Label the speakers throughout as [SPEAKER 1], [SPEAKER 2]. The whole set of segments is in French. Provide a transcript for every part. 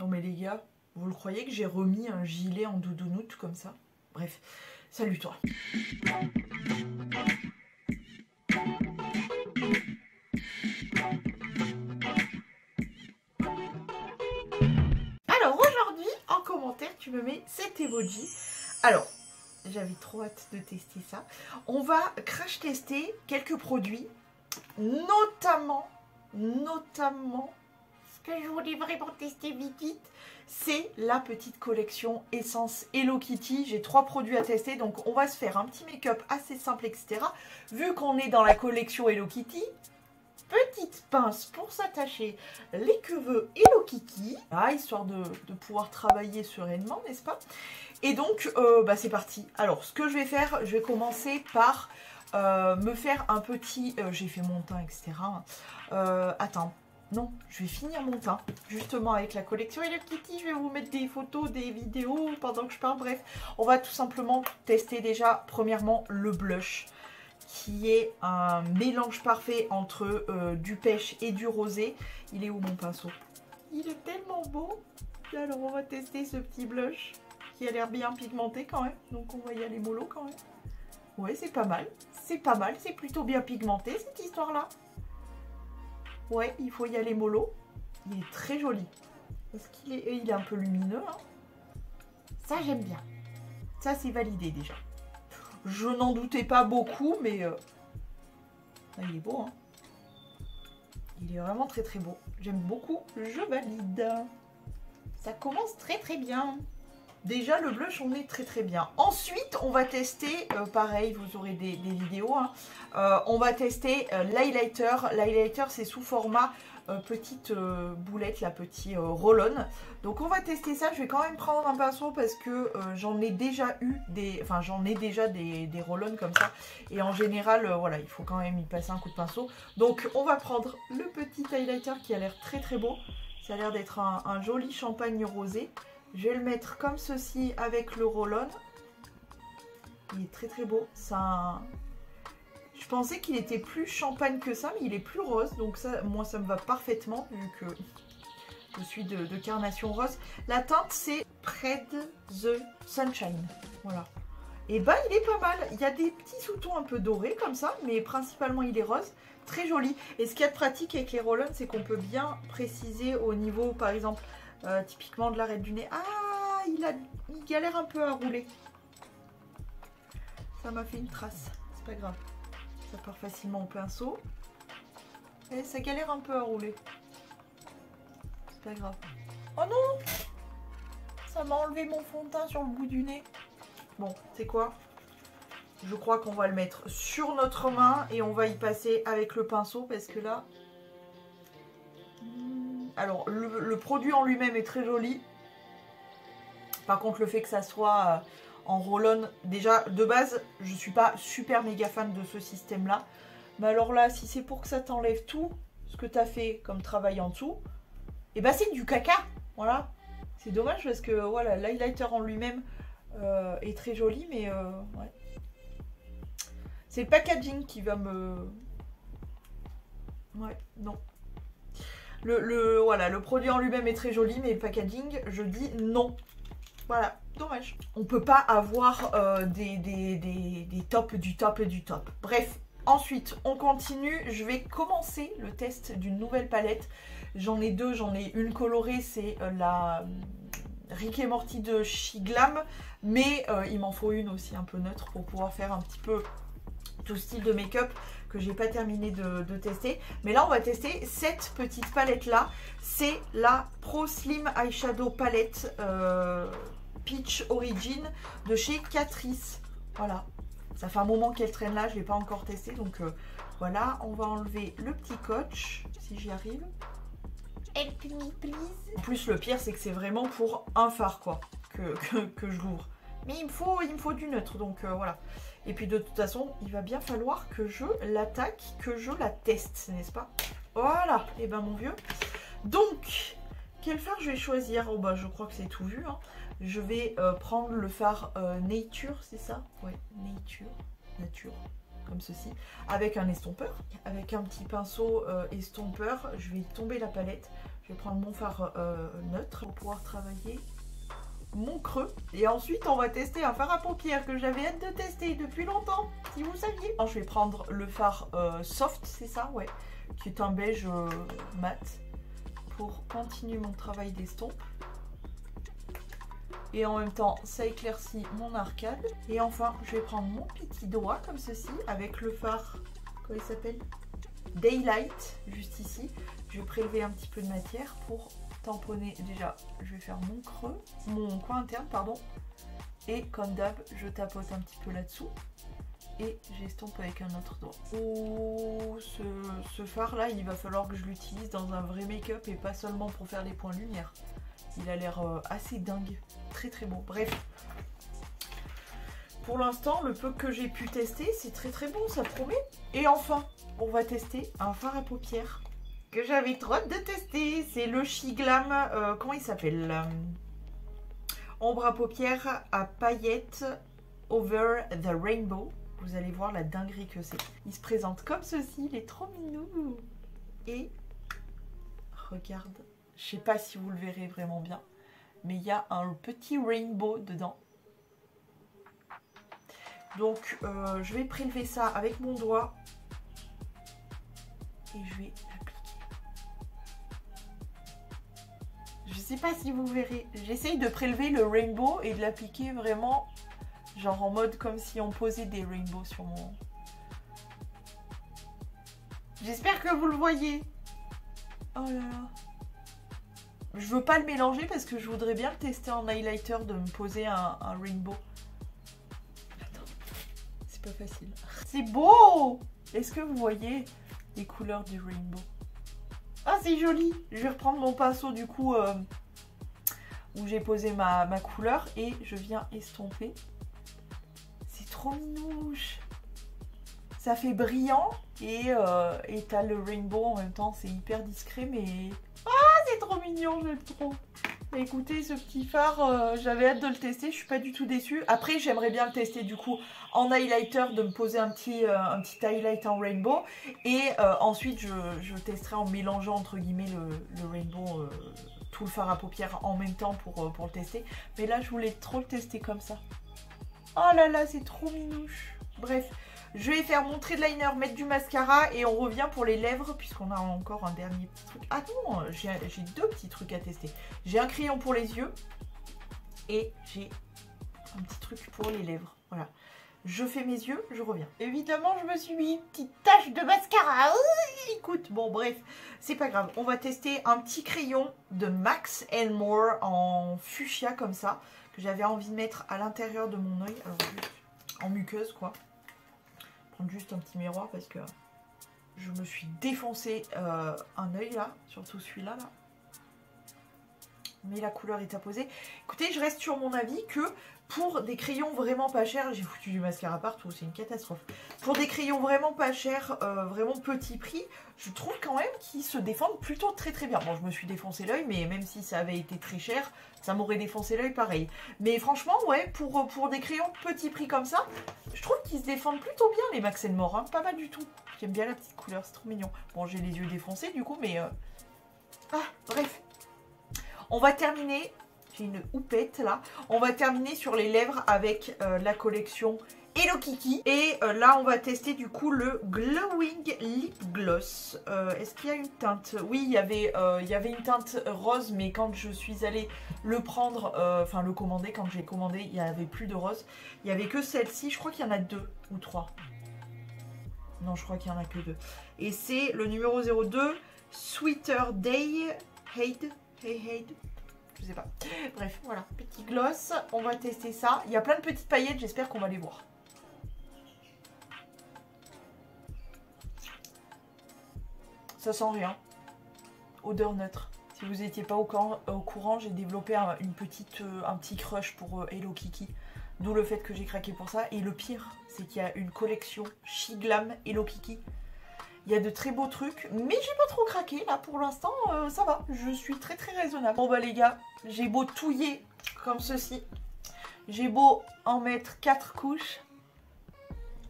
[SPEAKER 1] mais les gars, vous le croyez que j'ai remis un gilet en doudounoute comme ça? Bref, salut toi. Alors aujourd'hui, en commentaire, tu me mets cet emoji. Alors, j'avais trop hâte de tester ça. On va crash tester quelques produits, notamment, ce que je voulais vraiment tester vite, c'est la petite collection Essence Hello Kitty. J'ai 3 produits à tester, donc on va se faire un petit make-up assez simple, etc. Vu qu'on est dans la collection Hello Kitty, petite pince pour s'attacher les cheveux Hello Kitty, histoire de pouvoir travailler sereinement, n'est-ce pas? Et donc, c'est parti. Alors, ce que je vais faire, je vais commencer par me faire un petit... j'ai fait mon teint, etc. Attends, non, je vais finir mon teint, justement avec la collection Hello Kitty. Je vais vous mettre des photos, des vidéos pendant que je parle. Bref, on va tout simplement tester déjà, premièrement, le blush, qui est un mélange parfait entre du pêche et du rosé. Il est où mon pinceau? Il est tellement beau. Alors, on va tester ce petit blush qui a l'air bien pigmenté quand même. Donc, on va y aller mollo quand même. Ouais, c'est pas mal. C'est pas mal. C'est plutôt bien pigmenté, cette histoire-là. Ouais, il faut y aller mollo. Il est très joli. Parce qu'il est, il est un peu lumineux. Hein. Ça, j'aime bien. Ça, c'est validé déjà. Je n'en doutais pas beaucoup, mais... il est beau, hein. Il est vraiment très très beau. J'aime beaucoup. Je valide. Ça commence très très bien. Déjà, le blush, on est très très bien. Ensuite, on va tester, pareil, vous aurez des vidéos, hein. On va tester l'highlighter. L'highlighter, c'est sous format petite boulette, la petite roll-on. Donc, on va tester ça. Je vais quand même prendre un pinceau parce que j'en ai déjà eu des... Enfin, j'en ai déjà des roll-on comme ça. Et en général, voilà, il faut quand même y passer un coup de pinceau. Donc, on va prendre le petit highlighter qui a l'air très très beau. Ça a l'air d'être un joli champagne rosé. Je vais le mettre comme ceci avec le roll-on. Il est très très beau. Ça, je pensais qu'il était plus champagne que ça, mais il est plus rose. Donc ça, moi, ça me va parfaitement vu que je suis de carnation rose. La teinte, c'est Près the Sunshine. Voilà. Et bah, il est pas mal. Il y a des petits sous-tons un peu dorés comme ça, mais principalement, il est rose. Très joli. Et ce qu'il y a de pratique avec les roll-on, c'est qu'on peut bien préciser au niveau, par exemple... typiquement de l'arête du nez. Ah, il galère un peu à rouler. Ça m'a fait une trace. C'est pas grave. Ça part facilement au pinceau. Et ça galère un peu à rouler. C'est pas grave. Oh non! Ça m'a enlevé mon fond de teint sur le bout du nez. Bon, c'est quoi? Je crois qu'on va le mettre sur notre main et on va y passer avec le pinceau parce que là... Alors, le produit en lui-même est très joli. Par contre, le fait que ça soit en roll-on, déjà, de base, je ne suis pas super méga fan de ce système-là. Mais alors là, si c'est pour que ça t'enlève tout ce que tu as fait comme travail en dessous, et bah c'est du caca. Voilà. C'est dommage parce que voilà, l'highlighter en lui-même est très joli, mais ouais. C'est le packaging qui va me... Ouais, non. Voilà, le produit en lui-même est très joli, mais le packaging, je dis non. Voilà, dommage. On peut pas avoir des tops du top et du top. Bref, ensuite, on continue. Je vais commencer le test d'une nouvelle palette. J'en ai deux, j'en ai une colorée, c'est la Rick et Morty de She Glam. Mais il m'en faut une aussi un peu neutre pour pouvoir faire un petit peu tout style de make-up que j'ai pas terminé de tester. Mais là, on va tester cette petite palette-là. C'est la Pro Slim Eyeshadow Palette Peach Origin de chez Catrice. Voilà. Ça fait un moment qu'elle traîne là. Je l'ai pas encore testé. Donc voilà. On va enlever le petit coach, si j'y arrive. Help me, please. En plus, le pire, c'est que c'est vraiment pour un fard, quoi, que je l'ouvre. Mais il me faut du neutre. Donc voilà. Et puis de toute façon, il va bien falloir que je l'attaque, que je la teste, n'est-ce pas? Voilà, et ben mon vieux. Donc, quel fard je vais choisir? Oh bah je crois que c'est tout vu. Hein. Je vais prendre le fard Nature, c'est ça? Ouais, Nature, comme ceci. Avec un estompeur, avec un petit pinceau estompeur. Je vais tomber la palette. Je vais prendre mon fard neutre pour pouvoir travailler mon creux. Et ensuite, on va tester un fard à paupières que j'avais hâte de tester depuis longtemps, si vous saviez. Alors, je vais prendre le fard soft, c'est ça, ouais, qui est un beige mat, pour continuer mon travail d'estompe. Et en même temps, ça éclaircit mon arcade. Et enfin, je vais prendre mon petit doigt, comme ceci, avec le fard, comment il s'appelle ? Daylight, juste ici. Je vais prélever un petit peu de matière pour tamponner. Déjà, je vais faire mon creux, mon coin interne, pardon. Et comme d'hab, je tapote un petit peu là-dessous. Et j'estompe avec un autre doigt. Oh, ce fard-là, il va falloir que je l'utilise dans un vrai make-up et pas seulement pour faire des points lumière. Il a l'air assez dingue. Très très beau. Bref. Pour l'instant, le peu que j'ai pu tester, c'est très très bon, ça promet. Et enfin, on va tester un fard à paupières que j'avais trop hâte de tester. C'est le Shiglam, comment il s'appelle, ombre à paupières à paillettes over the rainbow. Vous allez voir la dinguerie que c'est. Il se présente comme ceci, il est trop mignon. Et regarde, je sais pas si vous le verrez vraiment bien, mais il y a un petit rainbow dedans. Donc je vais prélever ça avec mon doigt et je vais l'appliquer. Je sais pas si vous verrez. J'essaye de prélever le rainbow et de l'appliquer vraiment genre en mode comme si on posait des rainbows sur mon... J'espère que vous le voyez. Oh là là. Je veux pas le mélanger parce que je voudrais bien le tester en highlighter, de me poser un rainbow. Attends, c'est pas facile. C'est beau! Est-ce que vous voyez les couleurs du rainbow? Ah, c'est joli! Je vais reprendre mon pinceau du coup où j'ai posé ma couleur et je viens estomper. C'est trop minouche! Ça fait brillant et t'as le rainbow en même temps, c'est hyper discret mais... C'est trop mignon, j'aime trop. Écoutez, ce petit phare, j'avais hâte de le tester, je suis pas du tout déçue. Après, j'aimerais bien le tester du coup en highlighter, de me poser un petit highlight en rainbow. Et ensuite, je testerai en mélangeant entre guillemets le rainbow, tout le fard à paupières en même temps pour le tester. Mais là, je voulais trop le tester comme ça. Oh là là, c'est trop minouche. Bref. Je vais faire mon trait de liner, mettre du mascara et on revient pour les lèvres puisqu'on a encore un dernier petit truc. Ah non, j'ai deux petits trucs à tester. J'ai un crayon pour les yeux et j'ai un petit truc pour les lèvres. Voilà. Je fais mes yeux, je reviens. Évidemment, je me suis mis une petite tache de mascara. Écoute, bon bref, c'est pas grave. On va tester un petit crayon de Max & More en fuchsia comme ça, que j'avais envie de mettre à l'intérieur de mon œil. Alors, juste en muqueuse quoi. Juste un petit miroir parce que je me suis défoncé un œil là, surtout celui-là là. Mais la couleur est à poser. Écoutez, je reste sur mon avis que pour des crayons vraiment pas chers, j'ai foutu du mascara partout, c'est une catastrophe. Pour des crayons vraiment pas chers, vraiment petit prix, je trouve quand même qu'ils se défendent plutôt très très bien. Bon, je me suis défoncé l'œil, mais même si ça avait été très cher, ça m'aurait défoncé l'œil pareil. Mais franchement, ouais, pour des crayons petit prix comme ça, je trouve qu'ils se défendent plutôt bien les Max & More, hein, pas mal du tout. J'aime bien la petite couleur, c'est trop mignon. Bon, j'ai les yeux défoncés du coup, mais... Ah, bref. On va terminer, j'ai une houppette là, on va terminer sur les lèvres avec la collection Hello Kiki. Et là on va tester du coup le Glowing Lip Gloss. Est-ce qu'il y a une teinte? Oui, il y avait une teinte rose, mais quand je suis allée le prendre, enfin le commander, quand j'ai commandé, il n'y avait plus de rose. Il n'y avait que celle-ci, je crois qu'il y en a 2 ou 3. Non, je crois qu'il n'y en a que 2. Et c'est le numéro 02, Sweeter Day Hade. Hey, je sais pas. Bref, voilà, petit gloss. On va tester ça. Il y a plein de petites paillettes, j'espère qu'on va les voir. Ça sent rien. Odeur neutre. Si vous n'étiez pas au courant, j'ai développé un petit crush pour Hello Kiki. D'où le fait que j'ai craqué pour ça. Et le pire, c'est qu'il y a une collection Shiglam Hello Kiki. Il y a de très beaux trucs, mais j'ai pas trop craqué là pour l'instant, ça va, je suis très très raisonnable. Bon bah les gars, j'ai beau touiller comme ceci, j'ai beau en mettre 4 couches,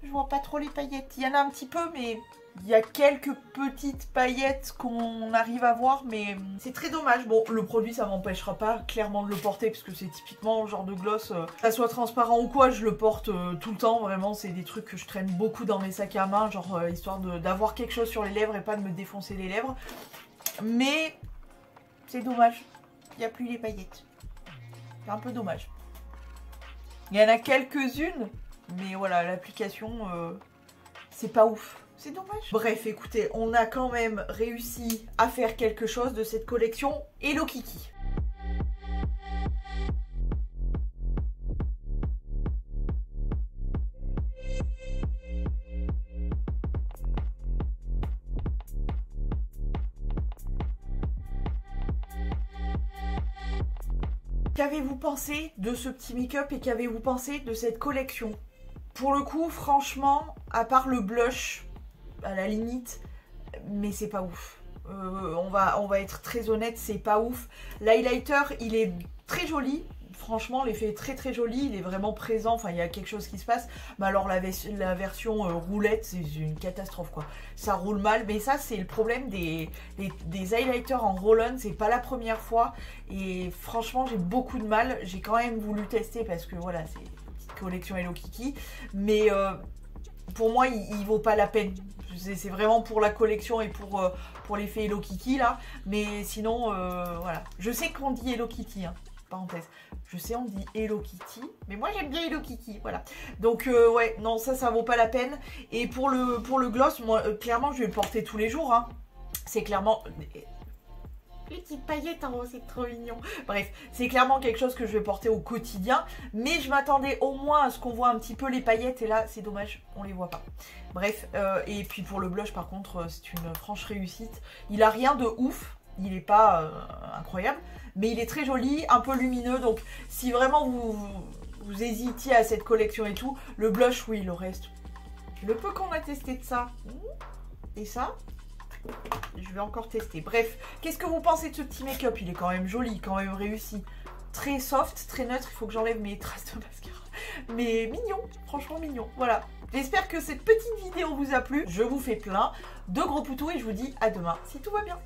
[SPEAKER 1] je vois pas trop les paillettes. Il y en a un petit peu, mais Il y a quelques petites paillettes qu'on arrive à voir, mais c'est très dommage. Bon, le produit, ça m'empêchera pas clairement de le porter, parce que c'est typiquement le genre de gloss, ça soit transparent ou quoi, je le porte tout le temps. Vraiment, c'est des trucs que je traîne beaucoup dans mes sacs à main, genre histoire d'avoir quelque chose sur les lèvres et pas de me défoncer les lèvres. Mais c'est dommage, il n'y a plus les paillettes. C'est un peu dommage. Il y en a quelques-unes, mais voilà, l'application, c'est pas ouf. C'est dommage. Bref, écoutez, on a quand même réussi à faire quelque chose de cette collection Hello Kitty. Qu'avez-vous pensé de ce petit make-up et qu'avez-vous pensé de cette collection? Pour le coup, franchement, à part le blush, à la limite, mais c'est pas ouf. On va être très honnête, c'est pas ouf. L'highlighter, il est très joli. Franchement, l'effet est très très joli, il est vraiment présent, enfin il y a quelque chose qui se passe. Mais alors la version roulette, c'est une catastrophe quoi. Ça roule mal, mais ça c'est le problème des highlighters en roll-on, c'est pas la première fois. Et franchement, j'ai beaucoup de mal. J'ai quand même voulu tester parce que voilà, c'est une petite collection Hello Kitty. Mais pour moi, il vaut pas la peine. C'est vraiment pour la collection et pour l'effet Hello Kitty là. Mais sinon, voilà. Je sais qu'on dit Hello Kitty, hein. Parenthèse. Je sais on dit Hello Kitty, mais moi j'aime bien Hello Kitty, voilà. Donc ouais, non, ça vaut pas la peine. Et pour le gloss, moi clairement je vais le porter tous les jours, hein. C'est clairement... Les petites paillettes en haut, c'est trop mignon. Bref, c'est clairement quelque chose que je vais porter au quotidien. Mais je m'attendais au moins à ce qu'on voit un petit peu les paillettes. Et là, c'est dommage, on les voit pas. Bref, et puis pour le blush, par contre, c'est une franche réussite. Il a rien de ouf. Il n'est pas incroyable. Mais il est très joli, un peu lumineux. Donc, si vraiment vous hésitiez à cette collection et tout, le blush, oui, le reste. Le peu qu'on a testé de ça. Et ça... je vais encore tester. Bref, qu'est-ce que vous pensez de ce petit make-up? Il est quand même joli, quand même réussi. Très soft, très neutre. Il faut que j'enlève mes traces de mascara. Mais mignon, franchement mignon. Voilà. J'espère que cette petite vidéo vous a plu. Je vous fais plein de gros poutous et je vous dis à demain si tout va bien.